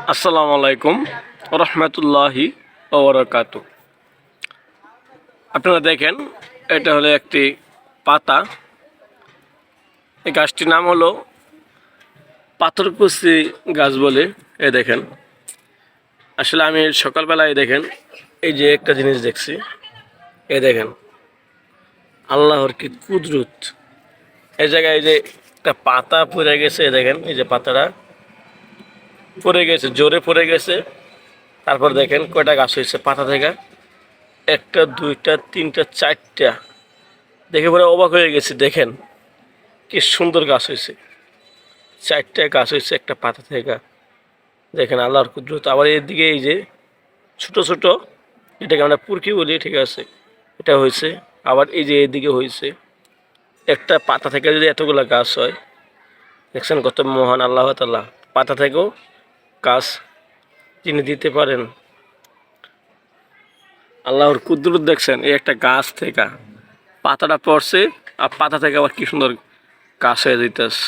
আসসালামু আলাইকুম রহমতুল্লাহি ওবরাকাতু। আপনারা দেখেন, এটা হলো একটি পাতা। এই গাছটির নাম হলো পাথরকুচি গাছ বলে। এ দেখেন, আসলে আমি সকালবেলায় দেখেন এই যে একটা জিনিস দেখছি। এ দেখেন, আল্লাহর কি কুদরত। এই জায়গায় এই যে একটা পাতা পড়ে গেছে, দেখেন এই যে পাতাটা পড়ে গেছে, জোরে পড়ে গেছে। তারপর দেখেন কয়টা গাছ হয়েছে পাতা থেকে, একটা দুইটা তিনটা চারটা। দেখে পরে অবাক হয়ে গেছি। দেখেন কি সুন্দর গাছ হয়েছে, চারটা গাছ হয়েছে একটা পাতা থেকে। দেখেন আল্লাহর কুদরত। আবার এদিকে এই যে ছোট ছোট, এটাকে আমরা পুরকি বলি, ঠিক আছে, এটা হয়েছে। আবার এই যে এদিকে হয়েছে। একটা পাতা থেকে যদি এতগুলা গাছ হয়, দেখছেন কত মহান আল্লাহ তাআলা। পাতা থেকেও গাছ যিনি দিতে পারেন, আল্লাহর কুদরত দেখছেন। এই একটা গাছ থেকে পাতাটা পড়ছে, আর পাতা থেকে আবার কি সুন্দর গাছ হয়ে যেতেছে।